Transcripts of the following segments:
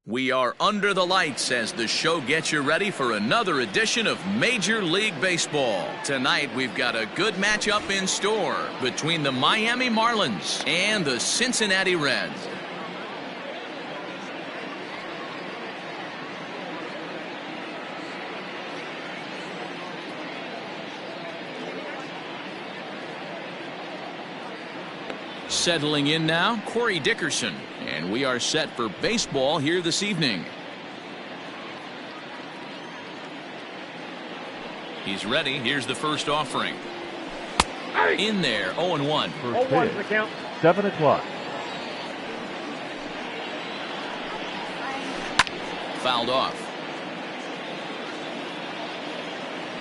We are under the lights as the show gets you ready for another edition of Major League Baseball. Tonight, we've got a good matchup in store between the Miami Marlins and the Cincinnati Reds. Settling in now, Corey Dickerson, and we are set for baseball here this evening. He's ready. Here's the first offering. In there, 0-1. First pitch, the count. 7 o'clock. Fouled off.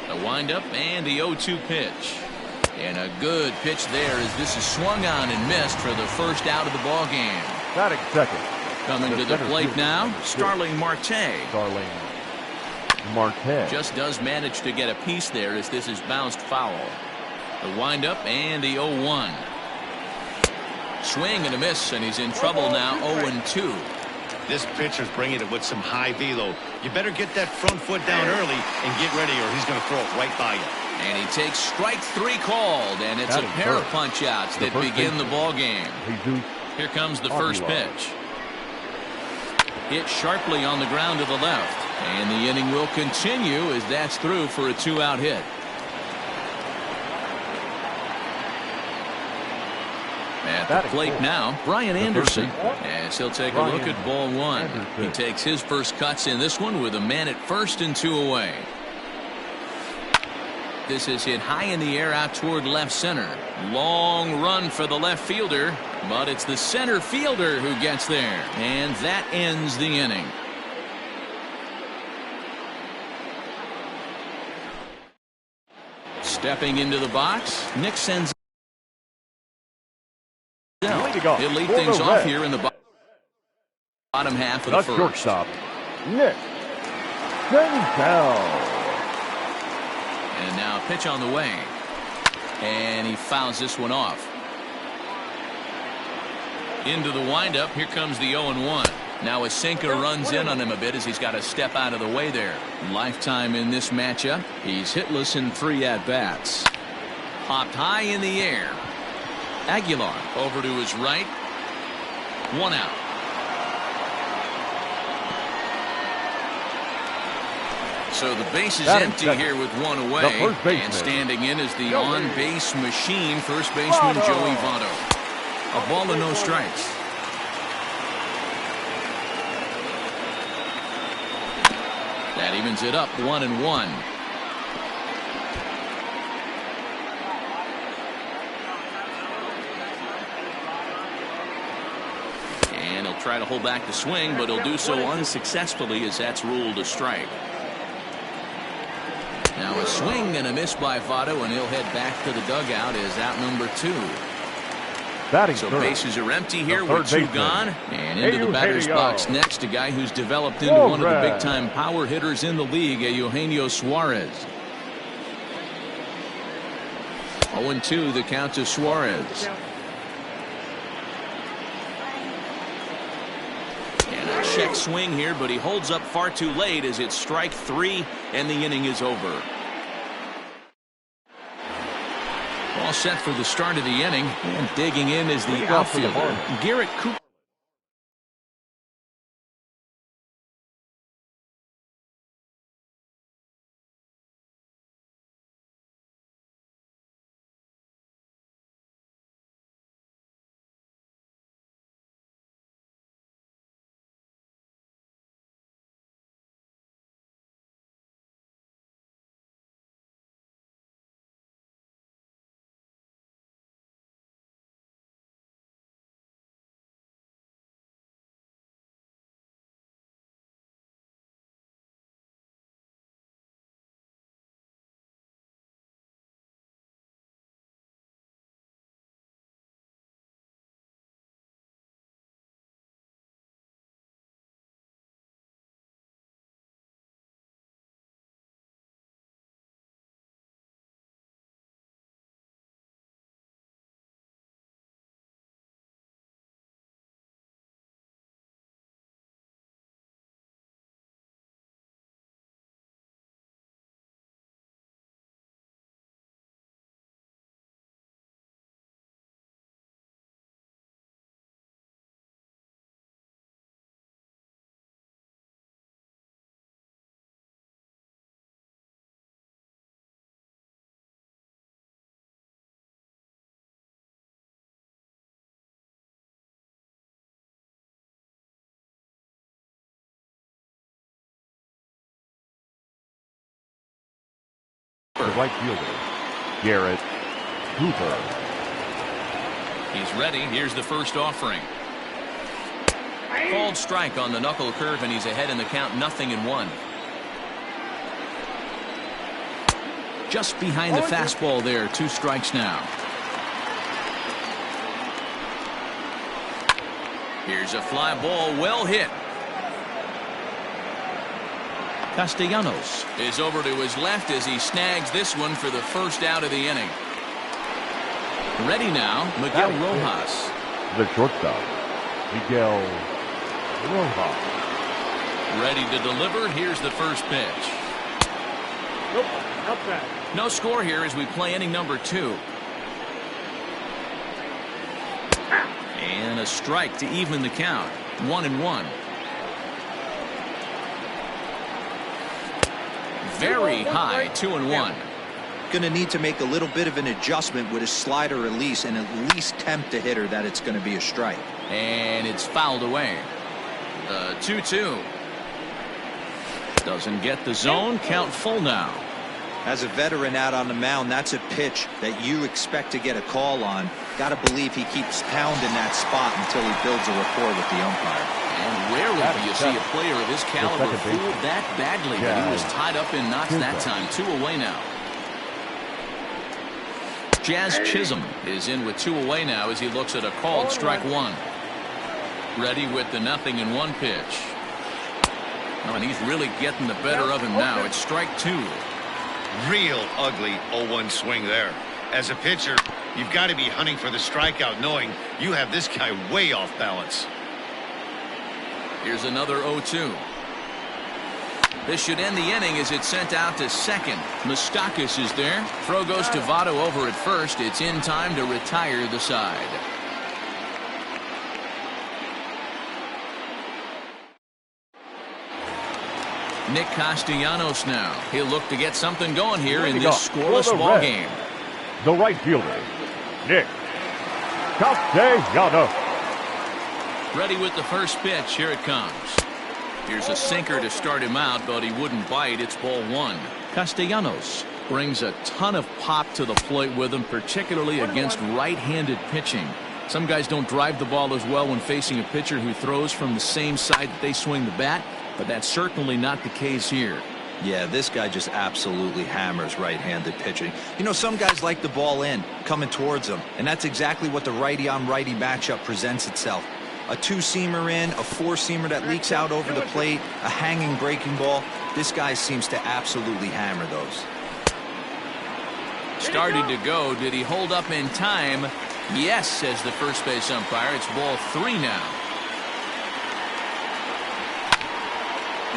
The windup and the 0-2 pitch. And a good pitch there as this is swung on and missed for the first out of the ball game. Batting second. Coming to the plate now, Starling Marte. Starling Marte. Just does manage to get a piece there as this is bounced foul. The windup and the 0-1. Swing and a miss, and he's in trouble now, 0-2. This pitcher's bringing it with some high velo. You better get that front foot down early and get ready or he's going to throw it right by you. And he takes strike 3 called, and it's a pair of punch-outs that begin the ball game. Here comes the first pitch. Hit sharply on the ground to the left, and the inning will continue as that's through for a 2-out hit. At the plate now, Brian Anderson, as he'll take a look at ball 1. He takes his first cuts in this one with a man at first and 2 away. This is hit high in the air out toward left center. Long run for the left fielder, but it's the center fielder who gets there, and that ends the inning. Stepping into the box, Nick Senzel. He'll lead things off here in the bottom half of the first. Shortstop, Nick Senzel. And now a pitch on the way. And he fouls this one off. Into the windup. Here comes the 0-1. Now a sinker runs in on him a bit as he's got to step out of the way there. Lifetime in this matchup. He's hitless in 3 at-bats. Popped high in the air. Aguilar over to his right. 1 out. So the base is empty here with 1 away, and standing in is the on-base machine, first baseman Joey Votto. A ball and no strikes. That evens it up, 1-1. And he'll try to hold back the swing, but he'll do so unsuccessfully as that's ruled a strike. Now a swing and a miss by Votto, and he'll head back to the dugout as out number 2. So bases are empty here with 2 gone. And into the batter's box next, a guy who's developed into one of the big-time power hitters in the league, Eugenio Suarez. 0-2 the count to Suarez. And a check swing here, but he holds up far too late as it's strike 3 and the inning is over. All set for the start of the inning, and digging in is the outfielder, Garrett Cooper. right fielder, Garrett Hoover. He's ready. Here's the first offering. Called strike on the knuckle curve, and he's ahead in the count, 0-1. Just behind the fastball there, 2 strikes now. Here's a fly ball, well hit. Castellanos is over to his left as he snags this one for the first out of the inning. Ready now, Miguel Rojas. The shortstop, Miguel Rojas. Ready to deliver. Here's the first pitch. Nope, not bad. No score here as we play inning number 2. And a strike to even the count. 1-1. Very high, 2-1. Going to need to make a little bit of an adjustment with his slider release and at least tempt the hitter that it's going to be a strike. And it's fouled away. The 2-2. Doesn't get the zone. Count full now. As a veteran out on the mound, that's a pitch that you expect to get a call on. Got to believe he keeps pounding that spot until he builds a rapport with the umpire. And rarely do you see a player of his caliber fooled that badly. But he was tied up in knots that time. 2 away now. Jazz Chisholm is in with 2 away now as he looks at a called strike 1. Ready with the 0-1 pitch. Oh, and he's really getting the better of him now. It's strike 2. Real ugly 0-1 swing there. As a pitcher, you've got to be hunting for the strikeout, knowing you have this guy way off balance. Here's another 0-2. This should end the inning as it's sent out to second. Moustakas is there. Throw goes to Votto over at first. It's in time to retire the side. Nick Castellanos now. He'll look to get something going here in this scoreless ball game. The right fielder, Nick Castellanos. Ready with the first pitch. Here it comes. Here's a sinker to start him out, but he wouldn't bite. It's ball 1. Castellanos brings a ton of pop to the plate with him, particularly against right-handed pitching. Some guys don't drive the ball as well when facing a pitcher who throws from the same side that they swing the bat, but that's certainly not the case here. Yeah, this guy just absolutely hammers right-handed pitching. You know, some guys like the ball in, coming towards them, and that's exactly what the righty-on-righty matchup presents itself. A 2-seamer in, a 4-seamer that leaks out over the plate, a hanging breaking ball. This guy seems to absolutely hammer those. Started to go. Did he hold up in time? Yes, says the first base umpire. It's ball 3 now.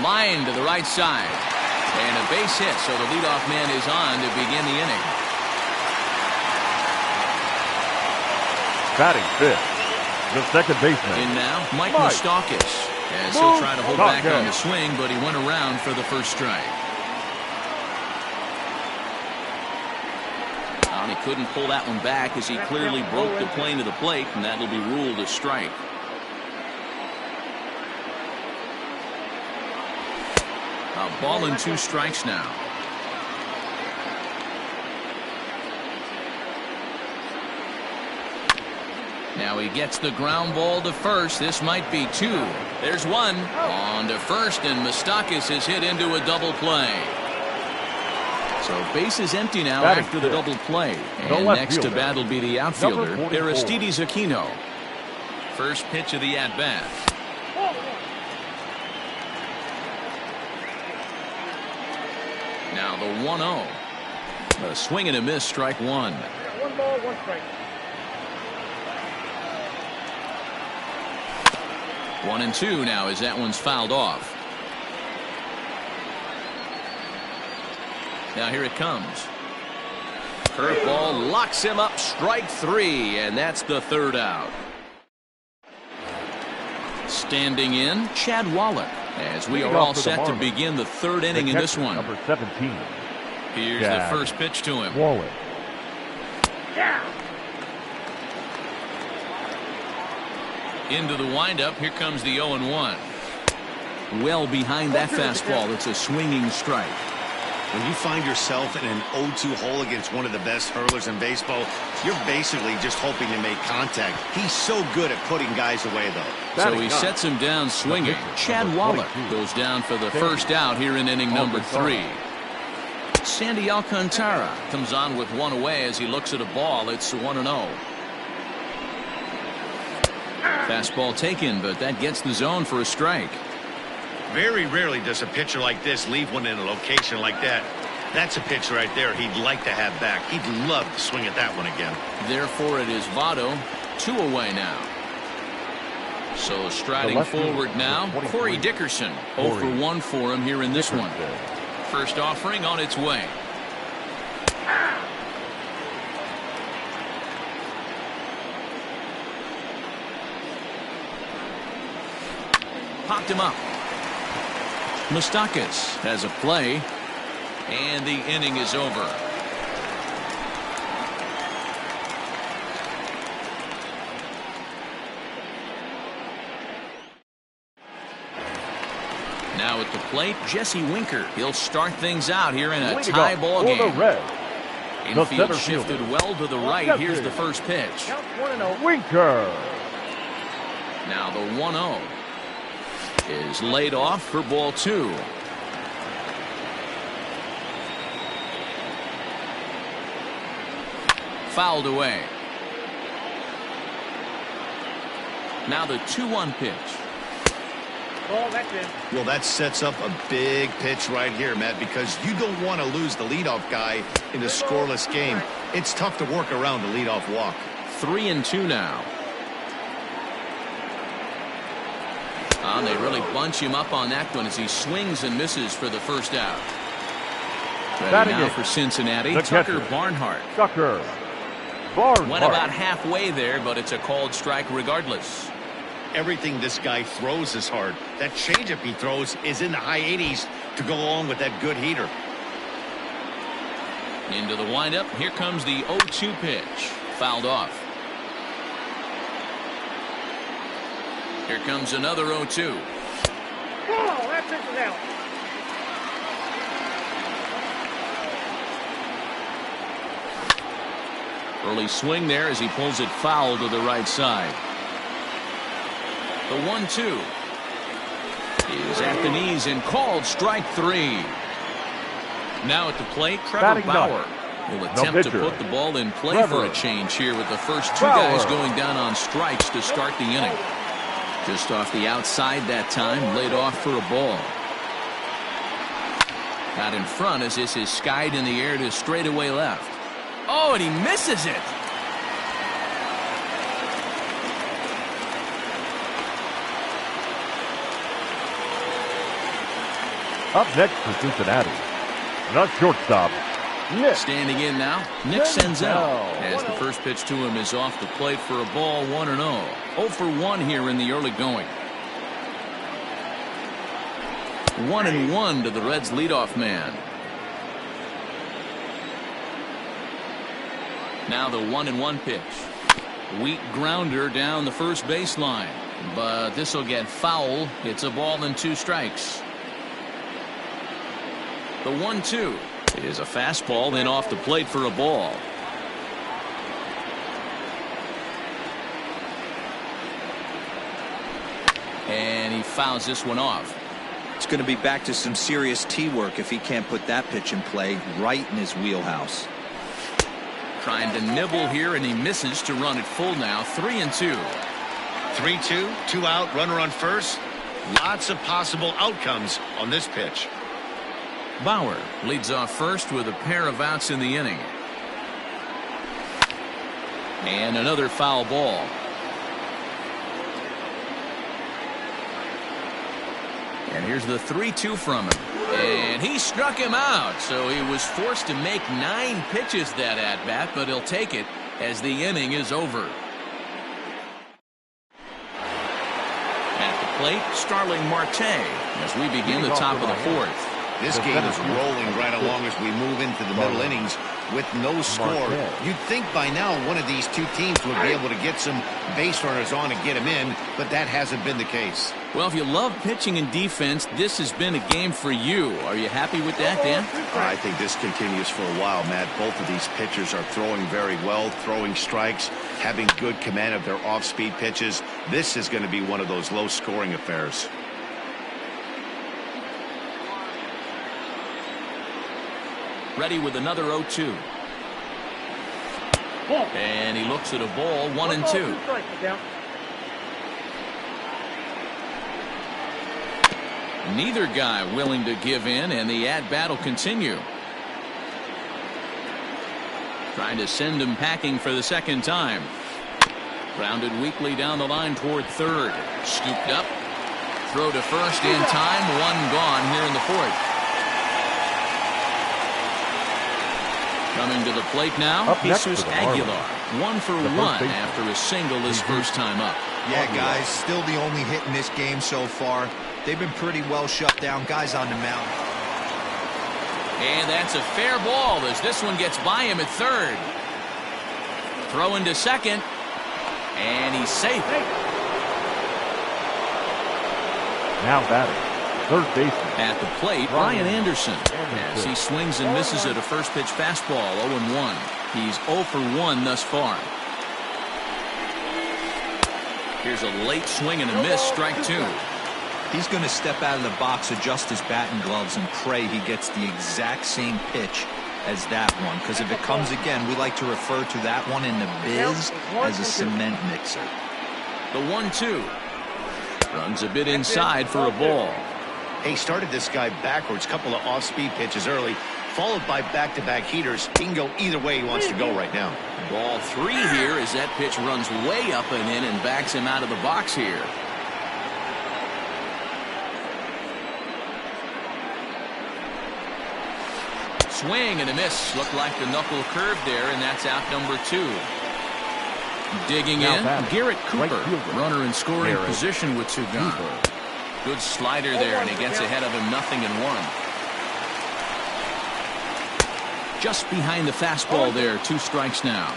Line to the right side. And a base hit, so the leadoff man is on to begin the inning. Batting fifth, the second baseman. In now, Mike Moustakas. As he'll try to hold back on the swing, but he went around for the first strike. And he couldn't pull that one back as he clearly broke the plane of the plate, and that'll be ruled a strike. A ball and 2 strikes now. Now he gets the ground ball to first. This might be 2. There's 1 on to first, and Moustakas is hit into a double play. So base is empty now after the double play. And next to bat will be the outfielder, Aristides Aquino. First pitch of the at-bat. Now the 1-0. A swing and a miss, strike 1. 1 ball, 1 strike. 1-2 now as that one's fouled off. Now here it comes. Curveball locks him up, strike 3, and that's the 3rd out. Standing in, Chad Wallach, as we are all set to begin the 3rd inning in this one. Number 17. Here's the first pitch to him. Wallach. Into the windup. Here comes the 0-1. Well behind that fastball. It's a swinging strike. When you find yourself in an 0-2 hole against one of the best hurlers in baseball, you're basically just hoping to make contact. He's so good at putting guys away, though. So he sets him down swinging. Chad Wallach goes down for the first out here in inning number 3. Sandy Alcantara comes on with one away as he looks at a ball. It's 1-0. Fastball taken, but that gets the zone for a strike. Very rarely does a pitcher like this leave one in a location like that. That's a pitch right there he'd like to have back. He'd love to swing at that one again. Therefore, it is Votto, 2 away now. So striding forward now, Corey Dickerson. 0 for 1 for him here in this one. First offering on its way. Popped him up. Moustakas has a play, and the inning is over. Now at the plate, Jesse Winker. He'll start things out here in a tie ball game. Infield shifted well to the right. Here's the first pitch. Count 1-0. Winker. Now the 1-0 is laid off for ball 2. Fouled away. Now the 2-1 pitch. Ball, that's in. Well, that sets up a big pitch right here, Matt, because you don't want to lose the leadoff guy in a scoreless game. It's tough to work around the leadoff walk. 3-2 now. And they really bunch him up on that one as he swings and misses for the first out. Ready now for Cincinnati, Tucker Barnhart. Tucker Barnhart. Went about halfway there, but it's a called strike regardless. Everything this guy throws is hard. That changeup he throws is in the high 80s to go along with that good heater. Into the windup. Here comes the 0-2 pitch. Fouled off. Here comes another 0-2. Ball, that pitch is out. Early swing there as he pulls it foul to the right side. The 1-2 is at the knees and called strike 3. Now at the plate, Trevor Bauer will attempt to put the ball in play for a change here with the first 2 guys going down on strikes to start the inning. Just off the outside that time, laid off for a ball. Out in front as this is skied in the air to straightaway left. Oh, and he misses it. Up next for Cincinnati, not shortstop, Nick. Standing in now, Nick Senzel, as the first pitch to him is off the plate for a ball. 1-0. 0 for 1 here in the early going. 1-1 to the Reds leadoff man. Now the 1-1 pitch. Weak grounder down the first baseline, but this will get foul. It's a ball and 2 strikes. The 1-2 is a fastball then off the plate for a ball. And he fouls this one off. It's going to be back to some serious tee work if he can't put that pitch in play right in his wheelhouse. Trying to nibble here, and he misses to run it full now. 3-2. 3-2, 2 out, runner on first. Lots of possible outcomes on this pitch. Bauer leads off first with a pair of outs in the inning. And another foul ball. And here's the 3-2 from him. And he struck him out, so he was forced to make 9 pitches that at-bat, but he'll take it as the inning is over. At the plate, Starling Marte as we begin the top of the 4th. This game is rolling right along as we move into the middle innings with no score. You'd think by now one of these two teams would be able to get some base runners on and get them in, but that hasn't been the case. Well, if you love pitching and defense, this has been a game for you. Are you happy with that, Dan? I think this continues for a while, Matt. Both of these pitchers are throwing very well, throwing strikes, having good command of their off-speed pitches. This is going to be one of those low-scoring affairs. Ready with another 0-2. And he looks at a ball, 1-2. Neither guy willing to give in, and the at-bat will continue. Trying to send him packing for the second time. Grounded weakly down the line toward third. Scooped up. Throw to first in time. One gone here in the fourth. Coming to the plate now, Jesus Aguilar. 1 for 1 after a single his first time up. Yeah, guys, still the only hit in this game so far. They've been pretty well shut down. Guys on the mound. And that's a fair ball as this one gets by him at third. Throw into second. And he's safe. Now batting, third baseman. At the plate, Ryan Anderson. As he swings and misses at a first pitch fastball, 0-1. He's 0 for 1 thus far. Here's a late swing and a miss, strike 2. He's going to step out of the box, adjust his batting gloves, and pray he gets the exact same pitch as that one. Because if it comes again, we like to refer to that one in the biz as a cement mixer. The 1-2. Runs a bit inside for a ball. He started this guy backwards, couple of off-speed pitches early, followed by back-to-back heaters. He can go either way he wants to go right now. Ball 3 here as that pitch runs way up and in and backs him out of the box here. Swing and a miss. Looked like the knuckle curve there, and that's out number 2. Digging in, Garrett Cooper, runner in scoring position with 2 gone. Good slider there, and he gets ahead of him 0-1. Just behind the fastball there, 2 strikes now.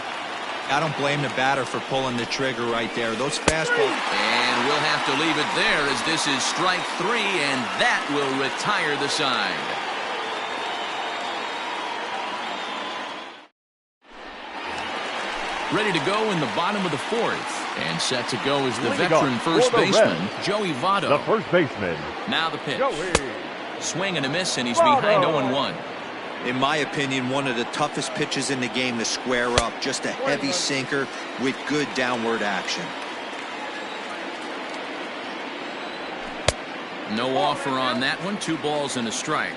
I don't blame the batter for pulling the trigger right there. Those fastballs. And we'll have to leave it there as this is strike 3, and that will retire the side. Ready to go in the bottom of the 4th. And set to go is the veteran first baseman, Joey Votto. The first baseman. Now the pitch. Swing and a miss, and he's behind 0-1. In my opinion, one of the toughest pitches in the game to square up. Just a heavy sinker with good downward action. No offer on that one. 2 balls and a strike.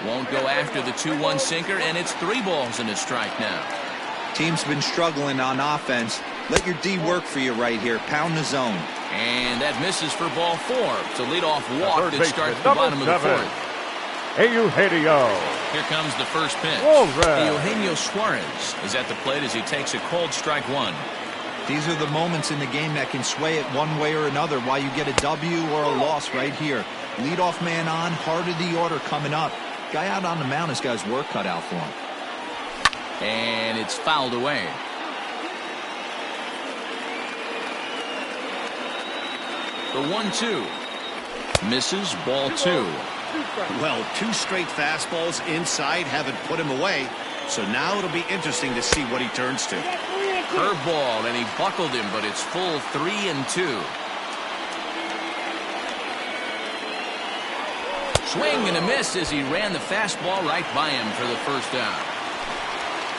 Won't go after the 2-1 sinker, and it's 3 balls and a strike now. Team's been struggling on offense. Let your D work for you right here. Pound the zone. And that misses for ball 4. It's a leadoff walk that starts the bottom of the 4th. Eugenio. Here comes the first pitch. Eugenio Suarez is at the plate as he takes a cold strike 1. These are the moments in the game that can sway it one way or another. Why you get a W or a loss right here. Leadoff man on, heart of the order coming up. Guy out on the mound has got his work cut out for him. And it's fouled away. The 1-2. Misses, ball 2. Well, 2 straight fastballs inside haven't put him away. So now it'll be interesting to see what he turns to. Curveball, and he buckled him, but it's full 3-2. Swing and a miss as he ran the fastball right by him for the first out.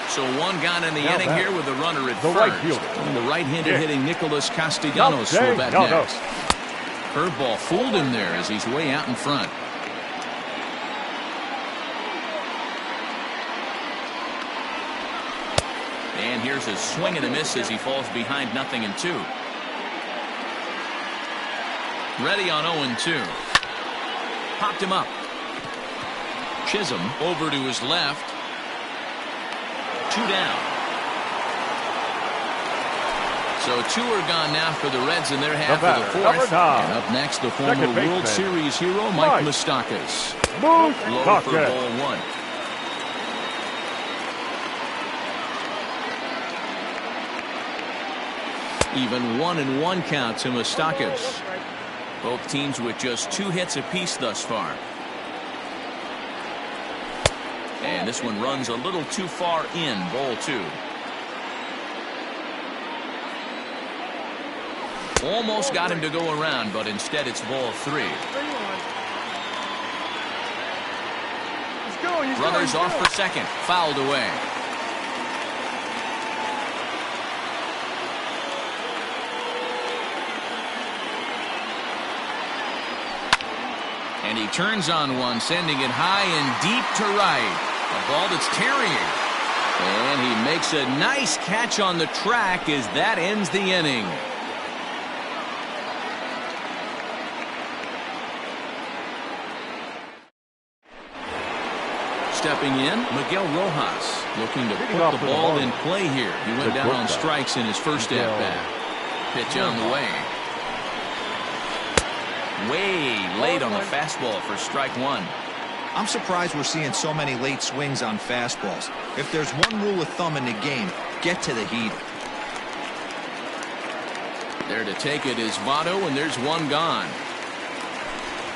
So 1 gone in the inning here with the runner at first. And the right-hander hitting Nicholas Castellanos will bat next. Curveball fooled him there as he's way out in front. And here's a swing and a miss as he falls behind 0-2. Ready on 0-2. Popped him up. Chisholm over to his left. 2 down. So 2 are gone now for the Reds in their half of the fourth. And up next, the former World Series hero, Mike Moustakas. Low for ball 1. Even 1-1 count to Moustakas. Both teams with just 2 hits apiece thus far. And this one runs a little too far in, ball 2. Almost got him to go around, but instead it's ball 3. Runners off for second, fouled away. And he turns on one, sending it high and deep to right. A ball that's carrying. And he makes a nice catch on the track as that ends the inning. Stepping in, Miguel Rojas, looking to put the ball in play here. He went down on strikes in his first at-bat. Pitch on the way. Way late on the fastball for strike 1. I'm surprised we're seeing so many late swings on fastballs. If there's one rule of thumb in the game, get to the heater. There to take it is Votto, and there's one gone.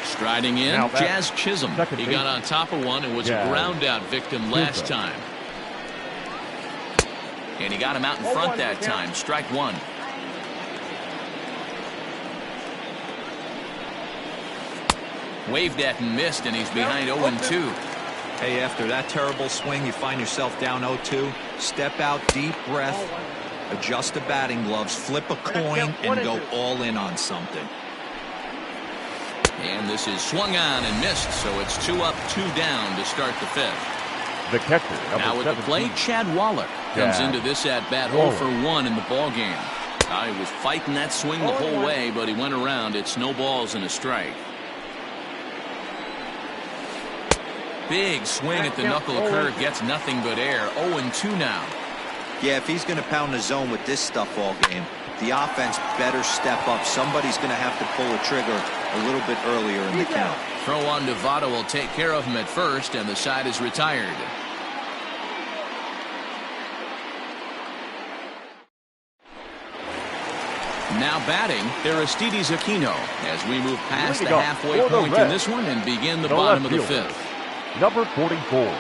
Striding in, Jazz Chisholm. He got on top of one and was a ground out victim last time. And he got him out in front that time. Strike 1. Waved at and missed, and he's behind 0-2. Hey, after that terrible swing, you find yourself down 0-2. Step out, deep breath, adjust the batting gloves, flip a coin, and go all in on something. And this is swung on and missed, so it's 2 up, 2 down to start the 5th. The catcher, now with the plate, Chad Waller comes into this at-bat 0 for 1 in the ball game. He was fighting that swing the whole way, but he went around. It's no balls and a strike. Big swing at the knuckle curve, gets nothing but air. 0-2 now. Yeah, if he's going to pound the zone with this stuff all game, the offense better step up. Somebody's going to have to pull a trigger a little bit earlier in the count. Throw on to Votto will take care of him at first, and the side is retired. Now batting, Aristides Aquino as we move past the halfway point in this one and begin the bottom of the 5th. Number 44.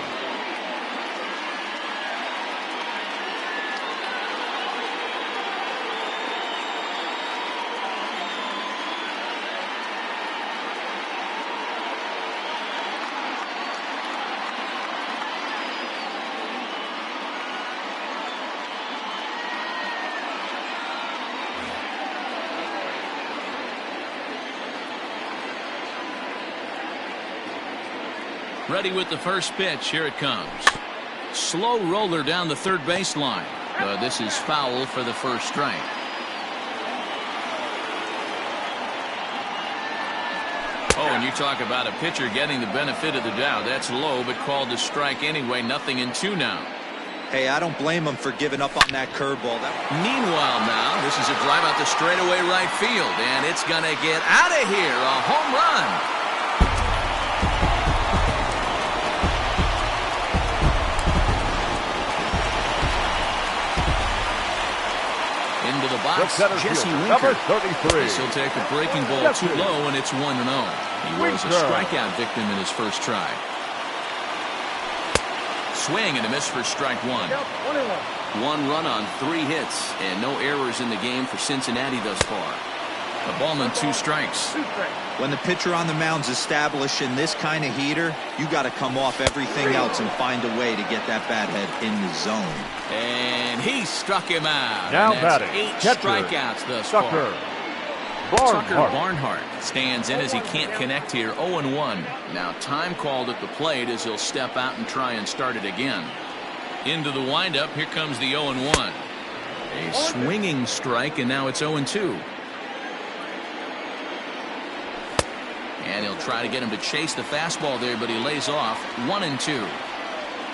Ready with the first pitch. Here it comes. Slow roller down the third baseline. But this is foul for the first strike. Oh, and you talk about a pitcher getting the benefit of the doubt. That's low, but called a strike anyway. 0-2 now. Hey, I don't blame him for giving up on that curveball. Meanwhile now, this is a drive out the straightaway right field, and it's going to get out of here. A home run. Into the box, Jesse Winker. This will take a breaking ball too low, and it's 1-0. He was a strikeout victim in his first try. Swing and a miss for strike 1. 1 run on 3 hits, and no errors in the game for Cincinnati thus far. A ball and 2 strikes. When the pitcher on the mound's establishing this kind of heater, you got to come off everything else and find a way to get that bat head in the zone. And he struck him out. Now batting. 8 catcher, strikeouts thus far. Tucker Barnhart stands in as he can't connect here. 0-1. Now time called at the plate as he'll step out and try and start it again. Into the windup. Here comes the 0-1. A swinging strike, and now it's 0-2. And he'll try to get him to chase the fastball there, but he lays off. 1-2.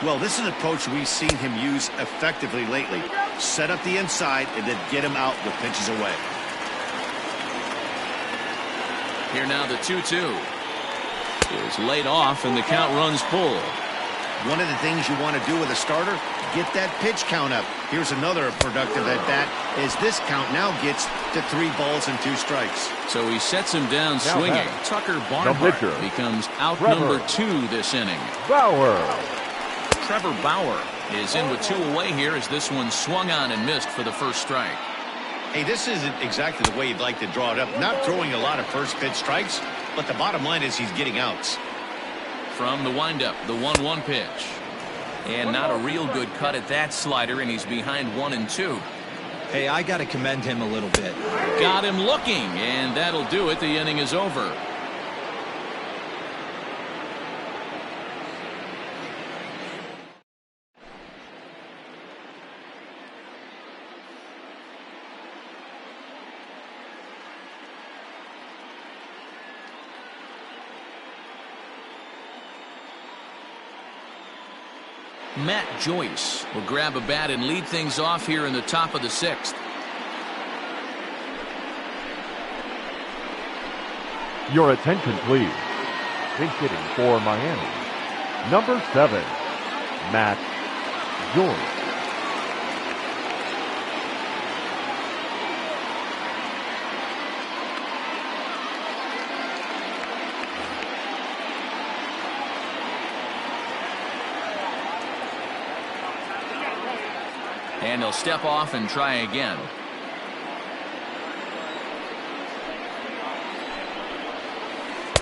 Well, this is an approach we've seen him use effectively lately. Set up the inside and then get him out with pitches away. Here now the 2-2 is laid off and the count runs full. One of the things you want to do with a starter, get that pitch count up. Here's another productive at bat as this count now gets to 3 balls and 2 strikes. So he sets him down swinging. Tucker Barnhart becomes out number 2 this inning. Bauer. Trevor Bauer is in with 2 away here as this one swung on and missed for the first strike. Hey, this isn't exactly the way you'd like to draw it up. Not throwing a lot of first pitch strikes, but the bottom line is he's getting outs. From the windup, the 1-1 pitch. And not a real good cut at that slider, and he's behind 1-2. Hey, I got to commend him a little bit. Got him looking, and that'll do it. The inning is over. Matt Joyce will grab a bat and lead things off here in the top of the 6th. Your attention, please. Pinch hitting for Miami. Number 7, Matt Joyce. And he'll step off and try again.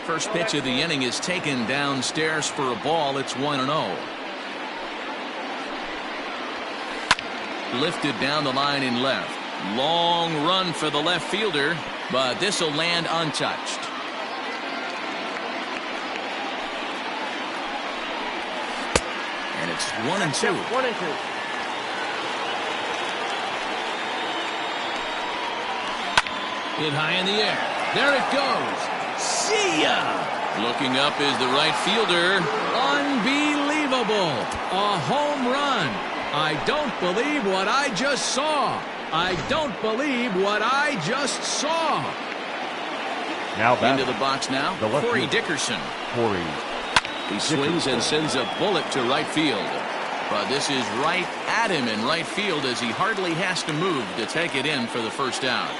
First pitch of the inning is taken downstairs for a ball. It's 1-0. Lifted down the line in left. Long run for the left fielder, but this will land untouched. And it's 1-2. 1-2. Hit high in the air. There it goes. See ya! Looking up is the right fielder. Unbelievable. A home run. I don't believe what I just saw. I don't believe what I just saw. Now back into the box now, Corey Dickerson. Corey. He swings and sends a bullet to right field. But this is right at him in right field as he hardly has to move to take it in for the first out.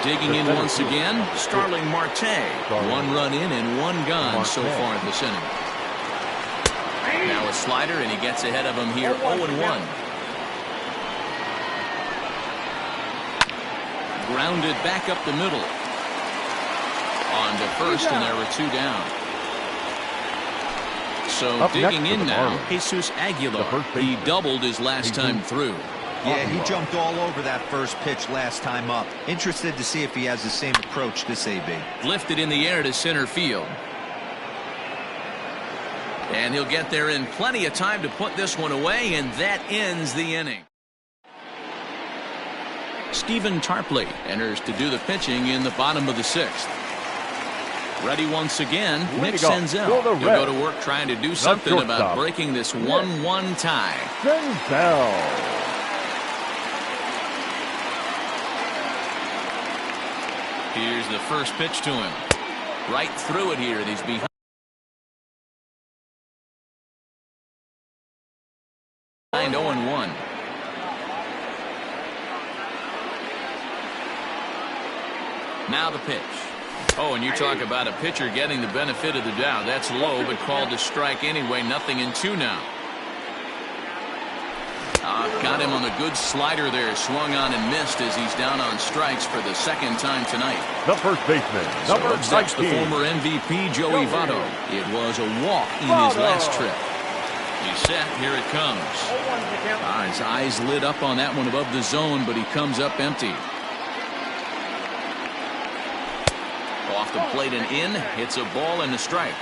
Digging in once again, Starling Marte. 1 run in and 1 gone so far in this inning. Now a slider, and he gets ahead of him here, 0-1. Grounded back up the middle. On to first, and there were 2 down. So digging in now, Jesus Aguilar. He doubled his last time through. Yeah, he jumped all over that first pitch last time up. Interested to see if he has the same approach this AB. Lifted in the air to center field. And he'll get there in plenty of time to put this one away, and that ends the inning. Stephen Tarpley enters to do the pitching in the bottom of the 6th. Ready once again, Nick Senzel. He'll go to work trying to do something about breaking this 1-1 tie. Senzel. Here's the first pitch to him. Right through it here, and he's behind 0-1. Now the pitch. Oh, and you talk about a pitcher getting the benefit of the doubt. That's low, but called to strike anyway. 0-2 now. Got him on the good slider there. Swung on and missed as he's down on strikes for the 2nd time tonight. The first baseman, number 19. That's the former MVP, Joey Votto. It was a walk in his last trip. He's set. Here it comes. His eyes lit up on that one above the zone, but he comes up empty. Off the plate and in. Hits a ball and a strike.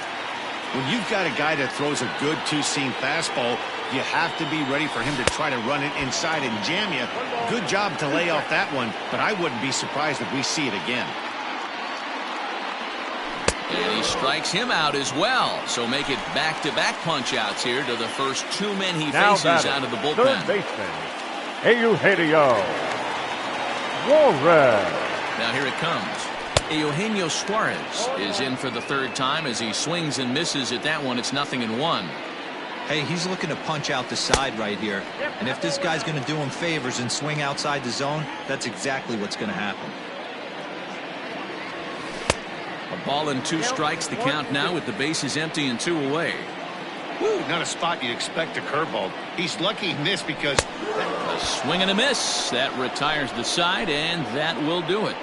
When you've got a guy that throws a good 2-seam fastball, you have to be ready for him to try to run it inside and jam you. Good job to lay off that one, but I wouldn't be surprised if we see it again. And he strikes him out as well. So make it back-to-back punch-outs here to the first 2 men he Now faces out of the bullpen. third baseman, Eugenio Suarez. Now here it comes. Eugenio Suarez is in for the 3rd time as he swings and misses at that one. It's 0-1. Hey, he's looking to punch out the side right here. And if this guy's going to do him favors and swing outside the zone, that's exactly what's going to happen. A ball and 2 strikes, the count now with the bases empty and 2 away. Woo, not a spot you'd expect a curveball. He's lucky he missed because A swing and a miss. That retires the side, and that will do it.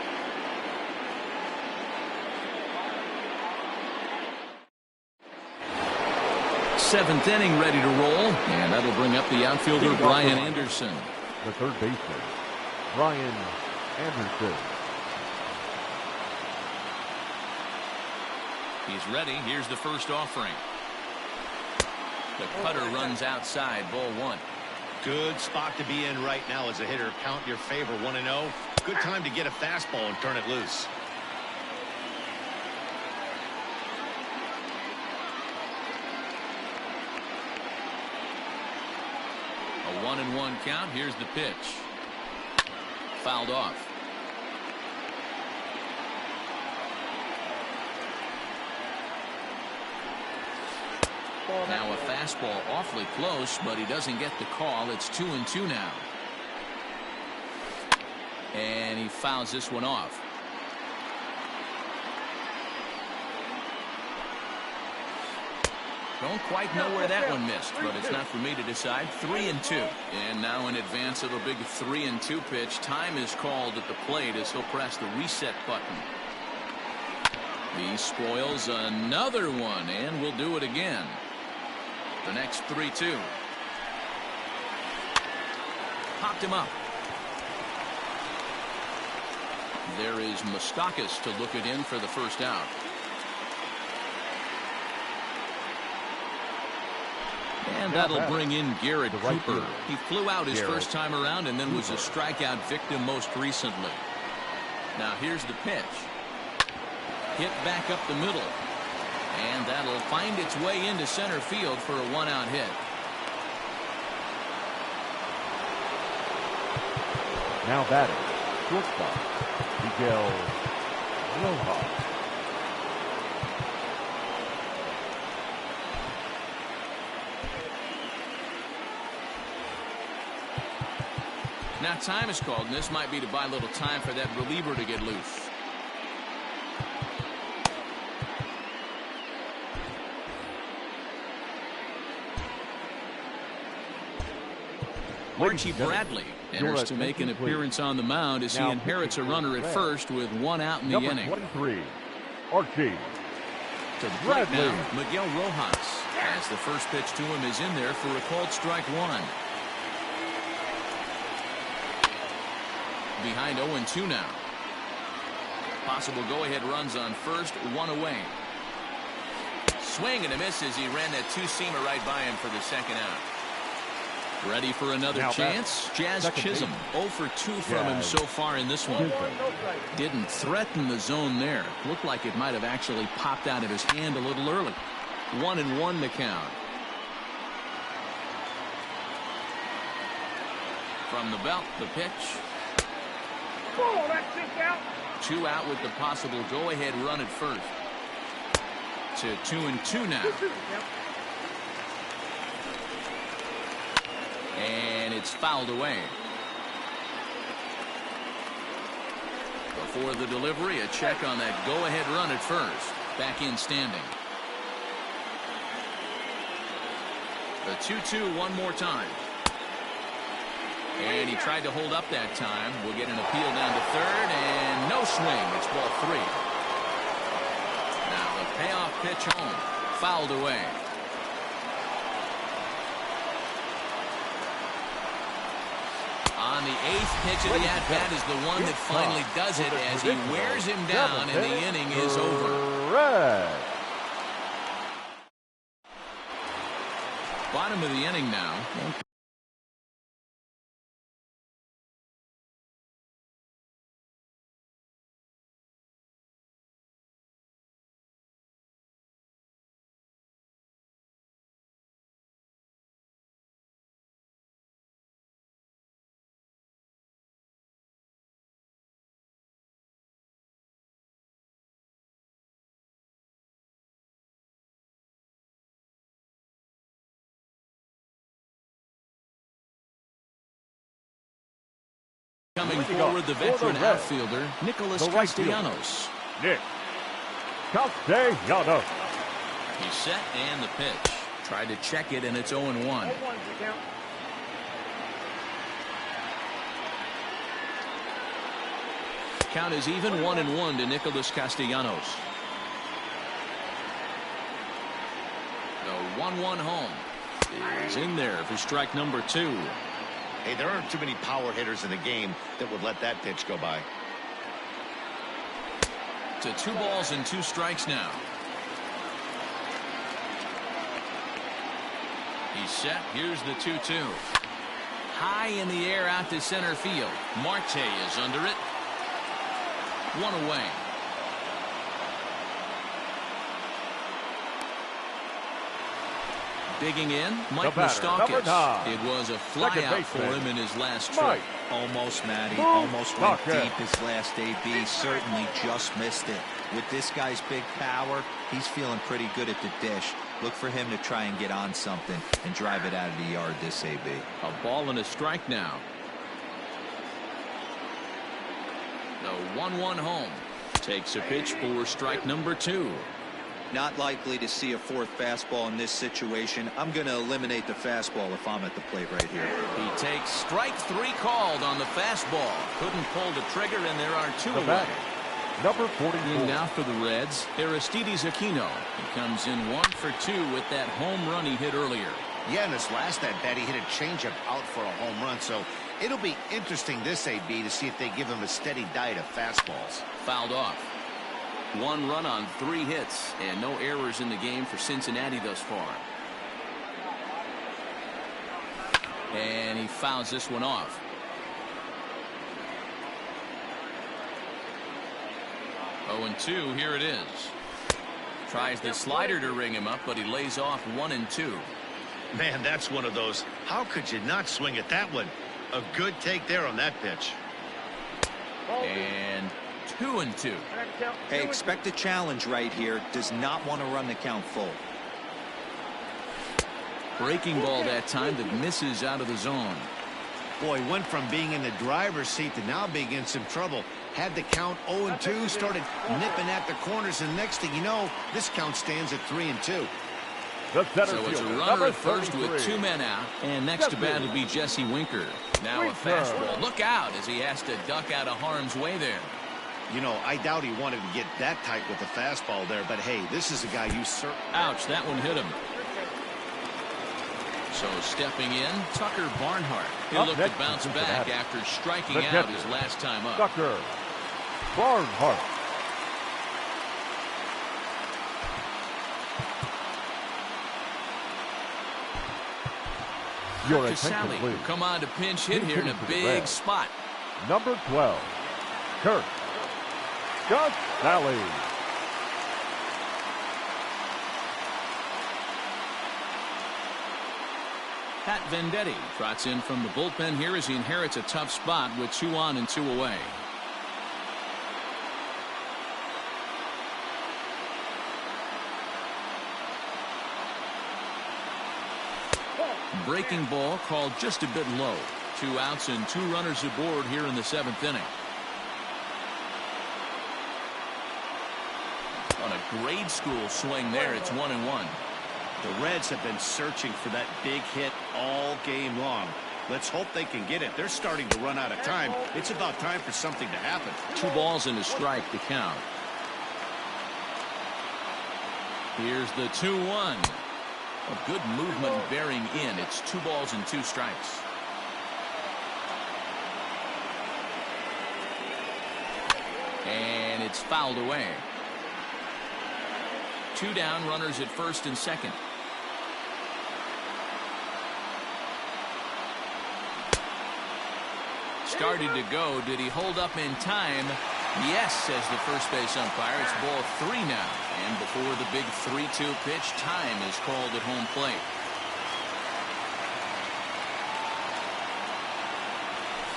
Seventh inning ready to roll, and that'll bring up the outfielder Brian Anderson. The third baseman, Brian Anderson. He's ready. Here's the first offering. The cutter runs outside, ball 1. good spot to be in right now as a hitter. Count your favor 1-0. Good time to get a fastball and turn it loose. A 1-1 count. Here's the pitch. Fouled off. Now a fastball awfully close, but he doesn't get the call. It's 2-2 now. And he fouls this one off. Don't quite know where that one missed, but it's not for me to decide. 3-2. And now in advance of a big 3-2 pitch, time is called at the plate as he'll press the reset button. He spoils another one, and will do it again. The next 3-2. Popped him up. There is Moustakas to look it in for the first out. And that'll bring in Garrett Cooper. He flew out his first time around and then was a strikeout victim most recently. Now here's the pitch. Hit back up the middle. And that'll find its way into center field for a one-out hit. Now batting, shortstop, Miguel Rojas. Now time is called, and this might be to buy a little time for that reliever to get loose. Archie Bradley enters to make an appearance on the mound as he inherits a runner at first with one out in the inning. Number 23, Archie To the plate now, Miguel Rojas, as the first pitch to him is in there for a called strike one. Behind 0-2 now. Possible go-ahead runs on first, one away. Swing and a miss as he ran that two-seamer right by him for the second out. Ready for another chance? Jazz Chisholm, 0 for 2 from him so far in this one. Didn't threaten the zone there. Looked like it might have actually popped out of his hand a little early. 1-1 the count. From the belt, the pitch. Oh, that's just out. 2 out with the possible go-ahead run at first. To 2-2 now. And it's fouled away. Before the delivery, a check on that go-ahead run at first. Back in standing. The 2-2 one more time. And he tried to hold up that time. We'll get an appeal down to third, and no swing. It's ball 3. Now the payoff pitch home. Fouled away. On the 8th pitch of the at-bat is the one that finally does it as he wears him down, and the inning is over. Bottom of the inning now. Coming Leading forward, up the for the veteran Reds, outfielder, Nicholas the right fielder. Castellanos. Nick Castellanos. He's set and the pitch. Tried to check it, and it's 0-1. 0-1's the count. Count is even 1-1 to Nicholas Castellanos. The 1-1 home is in there for strike number 2. Hey, there aren't too many power hitters in the game that would let that pitch go by. To 2 balls and 2 strikes now. He's set. Here's the 2-2. High in the air out to center field. Marte is under it. 1 away. Digging in, Mike batter, number Moustakas. 9. It was a flyout for him in his last trip. Mike Almost, Matty. Almost went Moustakas. deep his last AB. Certainly just missed it. With this guy's big power, he's feeling pretty good at the dish. Look for him to try and get on something and drive it out of the yard this AB. A ball and a strike now. The 1-1 home. Takes a pitch for strike number 2. Not likely to see a 4th fastball in this situation. I'm going to eliminate the fastball if I'm at the plate right here. He takes strike 3 called on the fastball. Couldn't pull the trigger, and there are 2 The away. batter, number 44. In now for the Reds, Aristides Aquino. He comes in 1 for 2 with that home run he hit earlier. Yeah, in his last at-bat, he hit a changeup out for a home run, so it'll be interesting this AB to see if they give him a steady diet of fastballs. Fouled off. 1 run on 3 hits, and no errors in the game for Cincinnati thus far. And he fouls this one off. Oh, and 2, here it is. Tries the slider to ring him up, but he lays off 1 and 2. Man, that's one of those. How could you not swing at that one? A good take there on that pitch. And 2 and 2. Hey, expect a challenge right here. Does not want to run the count full. Breaking ball that time that misses out of the zone. Boy, went from being in the driver's seat to now being in some trouble. Had the count 0-2, started nipping at the corners, and next thing you know, this count stands at 3-2. The center So it's a fielder, runner number at first with 33. 2 men out. And next to bat will be Jesse Winker. Now a fastball. Look out as he has to duck out of harm's way there. You know, I doubt he wanted to get that tight with the fastball there, but hey, this is a guy you certainly... Ouch, that one hit him. So stepping in, Tucker Barnhart. He'll Up look next to bounce is back Cincinnati. after striking The out catcher, his last time up. Tucker Barnhart. Your attention, Casale please. come on to pinch hit here in a Into the big red. spot. Number 12, Kurt Casale. Pat Venditti trots in from the bullpen here as he inherits a tough spot with 2 on and 2 away. Breaking ball called just a bit low. 2 outs and 2 runners aboard here in the 7th inning. On a grade school swing there, it's 1-1. The Reds have been searching for that big hit all game long. Let's hope they can get it. They're starting to run out of time. It's about time for something to happen. 2 balls and a strike to count. Here's the 2-1. A good movement bearing in. It's 2 balls and 2 strikes. And it's fouled away. 2 down, runners at first and second. Started to go. Did he hold up in time? Yes, says the first base umpire. It's ball 3 now. And before the big 3-2 pitch, time is called at home plate.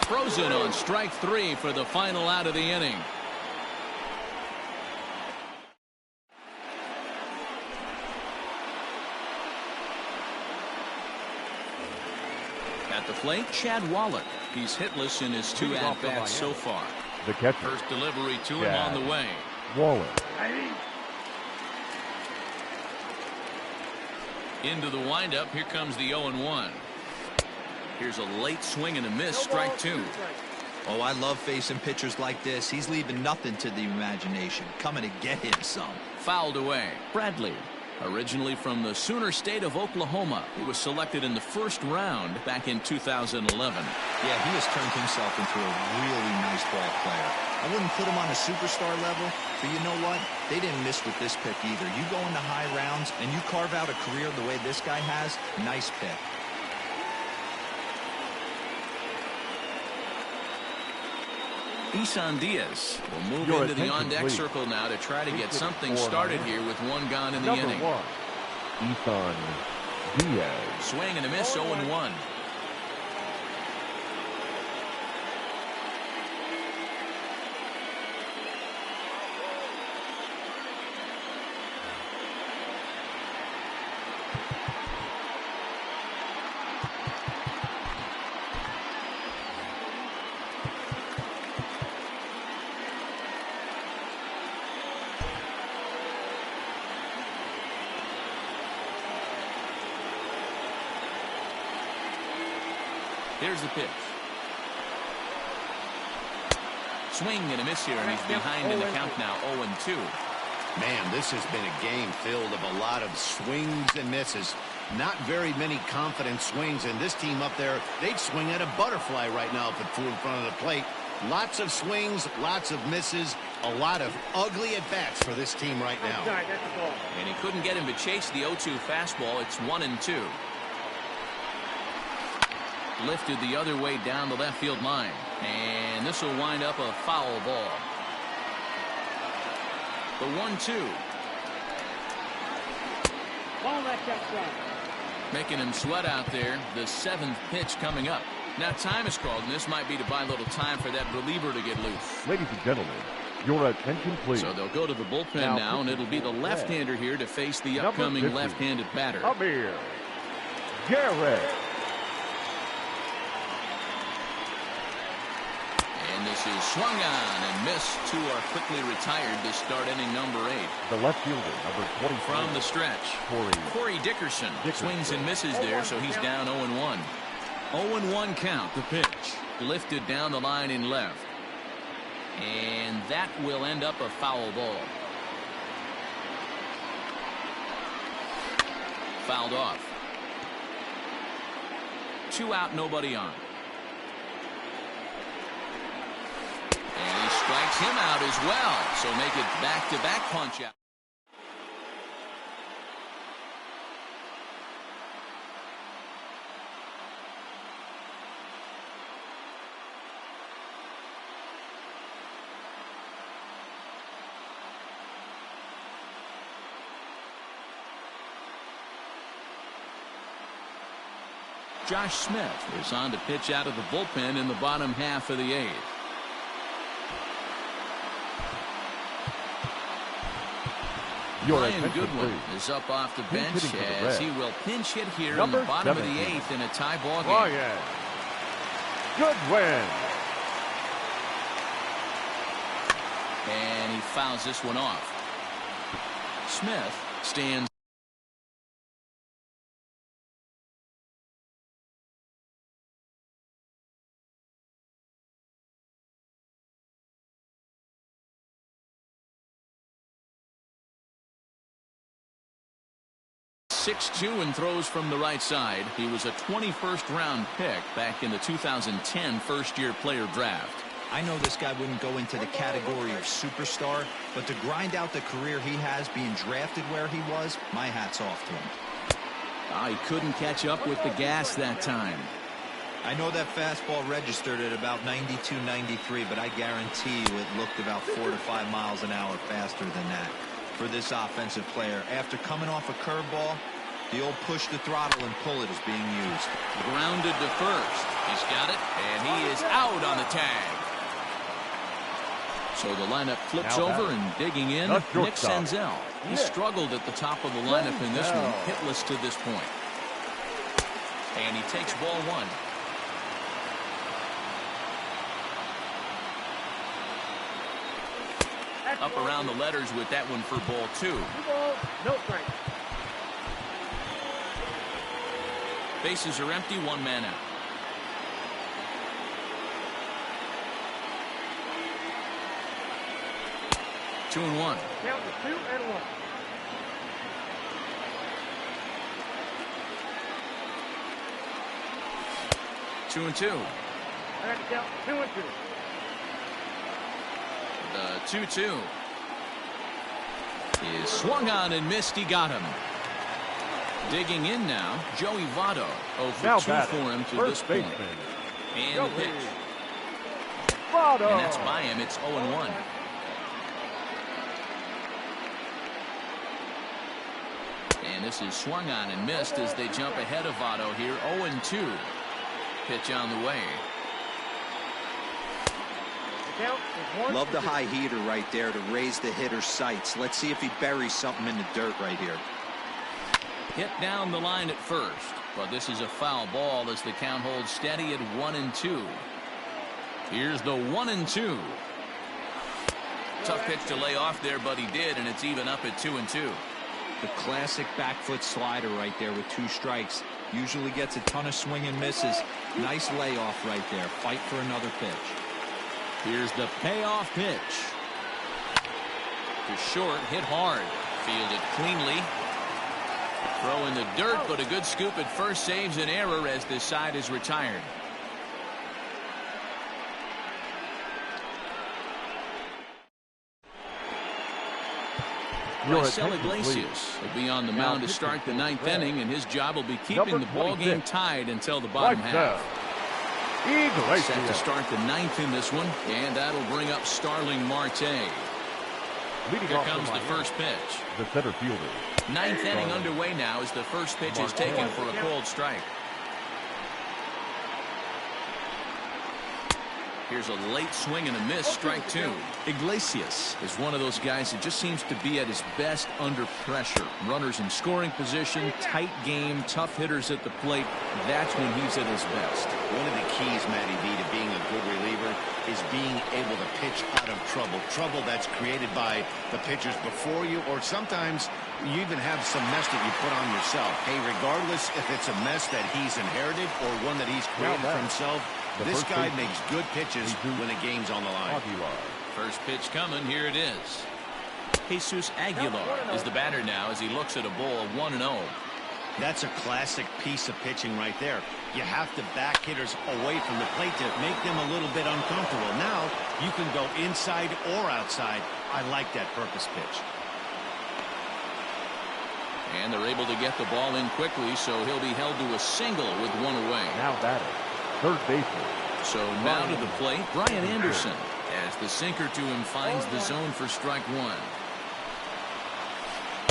Frozen on strike 3 for the final out of the inning. At the plate, Chad Wallach. He's hitless in his 2 at-bats so far. The catcher. First delivery to him on the way. Wallace. Into the windup. Here comes the 0-1. Here's a late swing and a miss. Strike 2. Oh, I love facing pitchers like this. He's leaving nothing to the imagination. Coming to get him some. Fouled away. Bradley, originally from the Sooner State of Oklahoma. He was selected in the first round back in 2011. Yeah, he has turned himself into a really nice ball player. I wouldn't put him on a superstar level, but you know what? They didn't miss with this pick either. You go into high rounds and you carve out a career the way this guy has, nice pick. Isan Diaz will move into the on-deck circle now to try to get something started here with 1 gone in the inning. Isan Diaz. Swing and a miss, 0-1. Here's the pitch. Swing and a miss here, and he's behind in the count now, 0-2. Man, this has been a game filled of a lot of swings and misses. Not very many confident swings, and this team up there, they'd swing at a butterfly right now if it flew in front of the plate. Lots of swings, lots of misses, a lot of ugly at-bats for this team right now. And he couldn't get him to chase the 0-2 fastball. It's 1-2. Lifted the other way down the left field line, and this will wind up a foul ball. The 1-2. Ball that kept front. Making him sweat out there. The 7th pitch coming up. Now time is called, and this might be to buy a little time for that reliever to get loose. Ladies and gentlemen, your attention please. So they'll go to the bullpen now, and it'll be the left-hander here to face the upcoming left-handed batter. Amir Garrett. And this is swung on and missed. 2 are quickly retired to start inning number 8. The left fielder, number 24. From the stretch, Corey Dickerson swings and misses there, so he's down 0-1. 0-1 count, the pitch. Lifted down the line in left. And that will end up a foul ball. Fouled off. 2 out, nobody on. And he strikes him out as well. So make it back-to-back punch out. Josh Smith is on to pitch out of the bullpen in the bottom half of the 8th. Ryan Goodwin is up off the bench as he will pinch hit here in the bottom of the 8th in a tie ball game. Ryan Goodwin. And he fouls this one off. Smith stands. .62 and throws from the right side. He was a 21st round pick back in the 2010 first-year player draft. I know this guy wouldn't go into the category of superstar, but to grind out the career he has being drafted where he was, my hat's off to him. He couldn't catch up with the gas that time. I know that fastball registered at about 92, 93, but I guarantee you it looked about 4 to 5 miles an hour faster than that. For this offensive player, after coming off a curveball, the old push the throttle and pull it is being used. Grounded to first. He's got it, and he is out on the tag. So the lineup flips over and digging in, Nick Senzel. He struggled at the top of the lineup in this one, hitless to this point. And he takes ball 1. Up around the letters with that one for ball 2. 2 balls, no strikes. Bases are empty, 1 man out. Two and one. Count is 2 and 1. Two and two. I got to count 2 and 2. The 2-2 is swung on and missed. He got him. Digging in now, Joey Votto. 0 for Now 2 batting, for him to first this point. baseman. And the pitch. Votto. And that's by him. It's 0-1. And this is swung on and missed as they jump ahead of Votto here. 0-2. Pitch on the way. The count is 1 Love to the 2. high heater right there to raise the hitter's sights. Let's see if he buries something in the dirt right here. Hit down the line at first, but this is a foul ball as the count holds steady at 1-2. Here's the 1-2. Tough pitch to lay off there, but he did, and it's even up at 2-2. The classic back foot slider right there with 2 strikes. Usually gets a ton of swing and misses. Nice layoff right there. Fight for another pitch. Here's the payoff pitch. To short, hit hard. Fielded cleanly. Throw in the dirt, but a good scoop at first saves an error as this side is retired. Raisel Iglesias will be on the mound to start the 9th inning, and his job will be keeping the ball game tied until the bottom half. Set to start the 9th in this one, and that'll bring up Starling Marte. Here comes the first pitch. The center fielder. 9th inning underway now as the first pitch is taken for a cold strike. Here's a late swing and a miss, strike 2. Iglesias is one of those guys that just seems to be at his best under pressure. Runners in scoring position, tight game, tough hitters at the plate. That's when he's at his best. One of the keys, Matty V, to being a good reliever is being able to pitch out of trouble. Trouble that's created by the pitchers before you, or sometimes you even have some mess that you put on yourself. Hey, regardless if it's a mess that he's inherited or one that he's created for himself, this guy makes good pitches when the game's on the line. First pitch coming, here it is. Jesus Aguilar is the batter now as he looks at a ball 1-0. That's a classic piece of pitching right there. You have to back hitters away from the plate to make them a little bit uncomfortable. Now you can go inside or outside. I like that purpose pitch. And they're able to get the ball in quickly, so he'll be held to a single with 1 away. Now batting, third baseman. So now to the plate, Brian Anderson, as the sinker to him finds the zone for strike 1.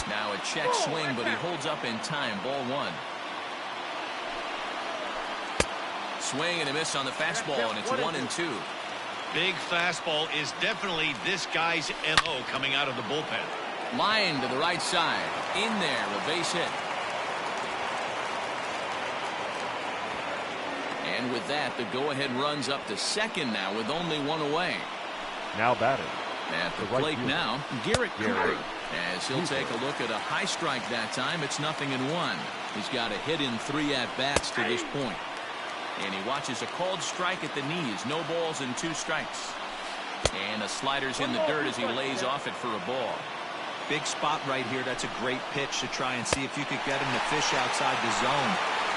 Now a check swing, but he holds up in time. Ball 1. Swing and a miss on the fastball, and it's 1-2. Big fastball is definitely this guy's MO coming out of the bullpen. Line to the right side. In there, a base hit. And with that, the go-ahead runs up to second now with only 1 away. Now batting. At the plate now, Garrett Cooper. As he'll take a look at a high strike that time, it's 0-1. He's got a hit in 3 at-bats to this point. And he watches a called strike at the knees. No balls and 2 strikes. And a slider's in the dirt as he lays off it for a ball. Big spot right here. That's a great pitch to try and see if you could get him to fish outside the zone.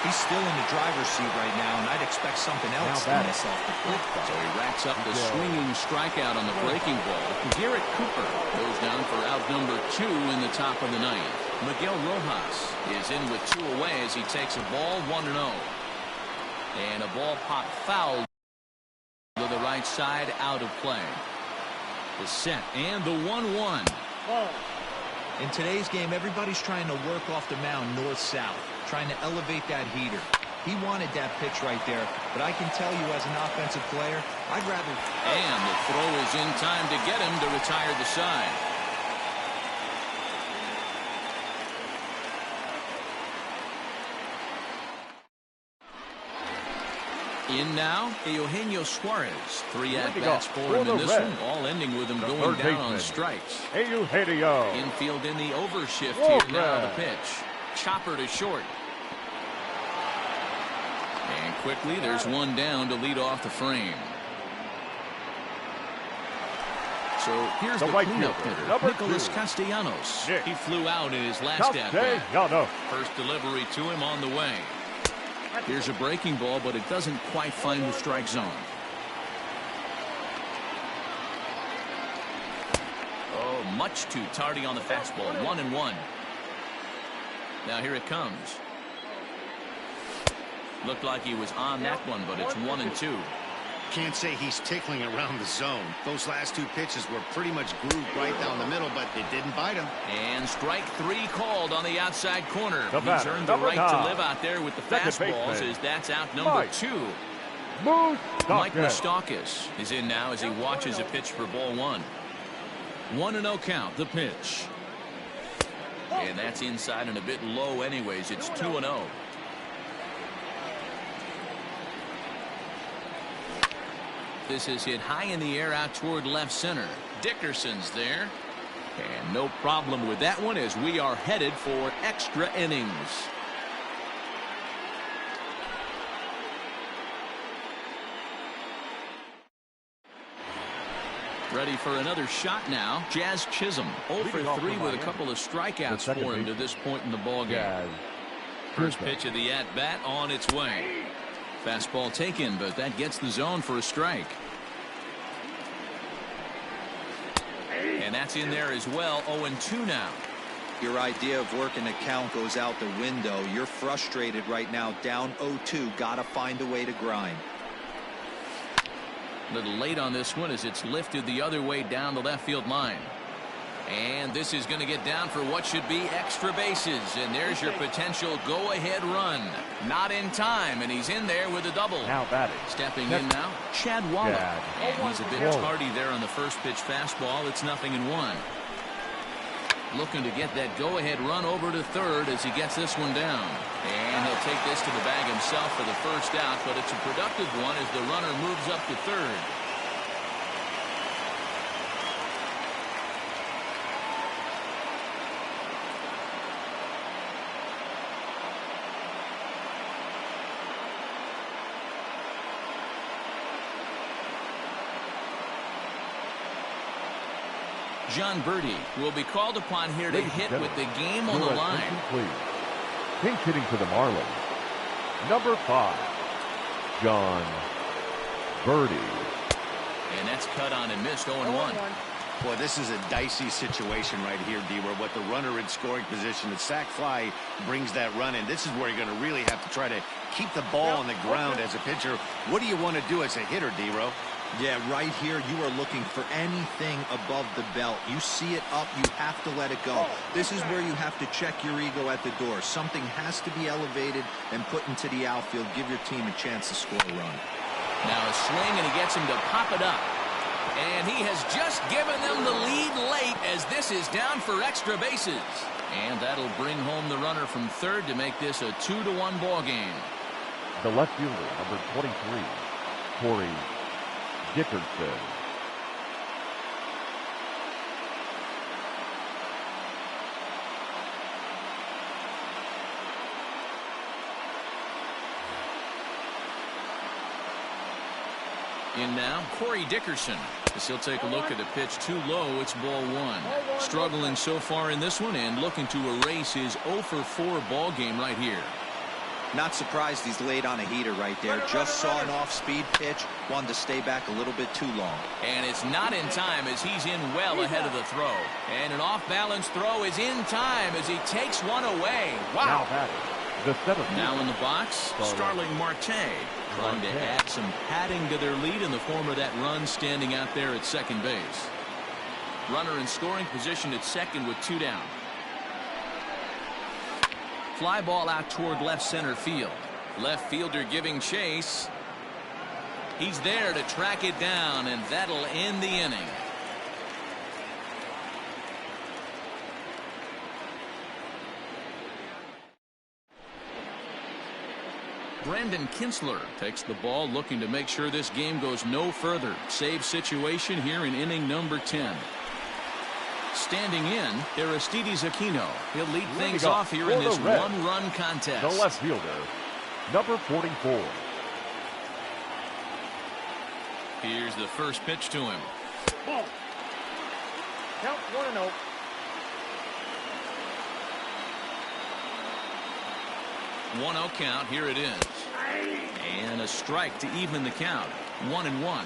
He's still in the driver's seat right now, and I'd expect something else to miss off the plate. So he racks up the swinging strikeout on the breaking ball. Garrett Cooper goes down for out number 2 in the top of the 9th. Miguel Rojas is in with 2 away as he takes a ball 1-0. And a ball popped foul to the right side, out of play. The set and the 1-1. In today's game, everybody's trying to work off the mound north-south, trying to elevate that heater. He wanted that pitch right there, but I can tell you as an offensive player, I'd rather... And the throw is in time to get him to retire the side. In now, Eugenio Suarez. 3 at-bats for For him in the this Reds, one, all ending with him the going third down on baseman, strikes. Eugenio. Infield in the overshift Suarez. here now, the pitch. Chopper to short. And quickly, there's one down to lead off the frame. So here's the right cleanup fielder, hitter, number Nicholas 2. Castellanos. Nick He flew out in his last at-bat. Castellanos. First delivery to him on the way. Here's a breaking ball, but it doesn't quite find the strike zone. Oh, much too tardy on the fastball. 1-1. Now here it comes. Looked like he was on that one, but it's 1-2. Can't say he's tickling around the zone. Those last 2 pitches were pretty much grooved right down the middle, but it didn't bite him. And strike 3 called on the outside corner. The He's batter, earned the number right 9. to live out there with the Second fastballs baseman, as that's out number Mike 2. Moustakas. Mike Moustakas is in now as he watches a pitch for ball 1. 1-0 count, the pitch. And that's inside and a bit low anyways. It's 2-0. This is hit high in the air out toward left center. Dickerson's there. And no problem with that one as we are headed for extra innings. Ready for another shot now. Jazz Chisholm 0 for 3 with a couple of strikeouts for him to this point in the ballgame. First pitch of the at-bat on its way. Fastball taken, but that gets the zone for a strike. And that's in there as well. 0-2 now. Your idea of working the count goes out the window. You're frustrated right now, down 0-2. Gotta find a way to grind. A little late on this one as it's lifted the other way down the left field line. And this is going to get down for what should be extra bases. And there's your potential go-ahead run. Not in time, and he's in there with a double. Now batting. Stepping in now, Chad Wallach. Chad. And he's a bit tardy there on the first pitch fastball. It's 0-1. Looking to get that go-ahead run over to third as he gets this one down. And he'll take this to the bag himself for the first out, but it's a productive one as the runner moves up to third. John Birdie will be called upon here to hit with the game on the line. Pinch hitting for the Marlins. Number 5, John Birdie. And that's cut on and missed. 0-1. Boy, this is a dicey situation right here, D, where what the runner in scoring position, the sac fly brings that run in. This is where you're going to really have to try to keep the ball on the ground as a pitcher. What do you want to do as a hitter, D-Ro? Yeah, right here, you are looking for anything above the belt. You see it up, you have to let it go. This is where you have to check your ego at the door. Something has to be elevated and put into the outfield. Give your team a chance to score a run. Now a swing, and he gets him to pop it up. And he has just given them the lead late as this is down for extra bases. And that'll bring home the runner from third to make this a 2-1 ball game. The left fielder, number 23, Corey Dickerson. In now, Corey Dickerson. As he'll take a look at the pitch too low, it's ball 1. Struggling so far in this one and looking to erase his 0 for 4 ball game right here. Not surprised he's laid on a heater right there. Just saw an off-speed pitch. Wanted to stay back a little bit too long. And it's not in time as he's in well ahead of the throw. And an off-balance throw is in time as he takes one away. Wow. Now batting, the center fielder. Now in the box, Starling Marte. Trying to add some padding to their lead in the form of that run standing out there at second base. Runner in scoring position at second with 2 down. Fly ball out toward left center field. Left fielder giving chase. He's there to track it down, and that'll end the inning. Brandon Kinsler takes the ball, looking to make sure this game goes no further. Save situation here in inning number 10. Standing in, Aristides Aquino. He'll lead things off here in this one-run contest. The left fielder, number 44. Here's the first pitch to him. Ball. Count 1-0. One-0 count. Here it is. And a strike to even the count. 1-1.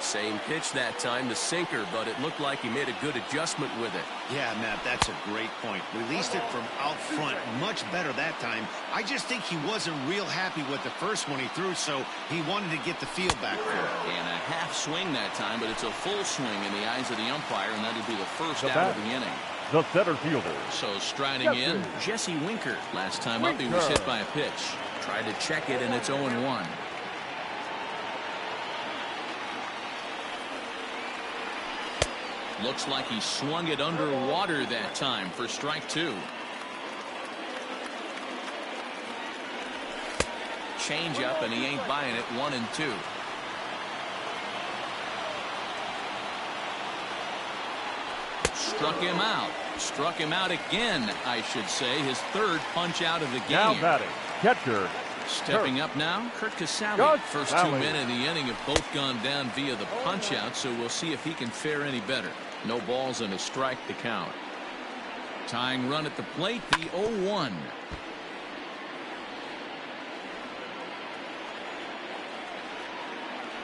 Same pitch that time to Sinker, but it looked like he made a good adjustment with it. Yeah, Matt, that's a great point. Released it from out front much better that time. I just think he wasn't real happy with the first one he threw, so he wanted to get the feel back for it. And a half swing that time, but it's a full swing in the eyes of the umpire, and that'll be the first out of the inning. The center fielder. So striding in, Jesse Winker. Last time up, he was hit by a pitch. Tried to check it, and it's 0-1. Looks like he swung it underwater that time for strike 2. Change up, and he ain't buying it. 1-2. Struck him out. Struck him out again, I should say. His third punch out of the game. Now batting, catcher. Stepping up now, Kurt Casale. First 2 men in the inning have both gone down via the punch out, so we'll see if he can fare any better. No balls and a strike to count. Tying run at the plate, the 0-1.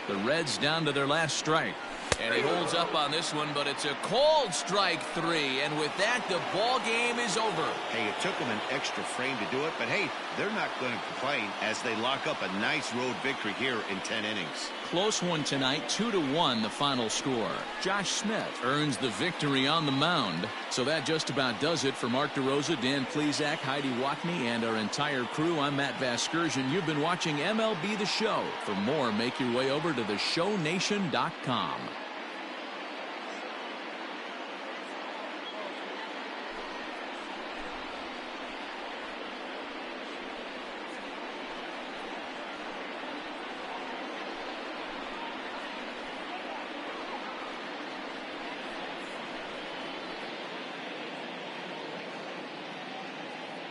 The Reds down to their last strike. And he holds up on this one, but it's a cold strike 3. And with that, the ball game is over. Hey, it took them an extra frame to do it, but hey, they're not going to complain as they lock up a nice road victory here in 10 innings. Close one tonight, 2-1 the final score. Josh Smith earns the victory on the mound. So that just about does it for Mark DeRosa, Dan Plesac, Heidi Watney, and our entire crew. I'm Matt Vasgersian. You've been watching MLB The Show. For more, make your way over to theshownation.com.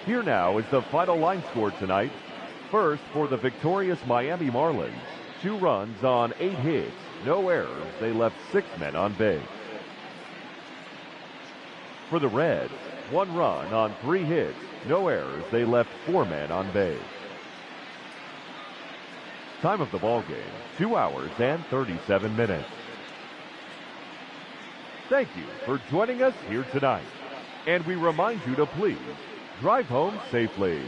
Here now is the final line score tonight. First, for the victorious Miami Marlins, 2 runs on 8 hits, no errors. They left 6 men on base. For the Reds, 1 run on 3 hits, no errors. They left 4 men on base. Time of the ball game, 2 hours and 37 minutes. Thank you for joining us here tonight. And we remind you to please drive home safely.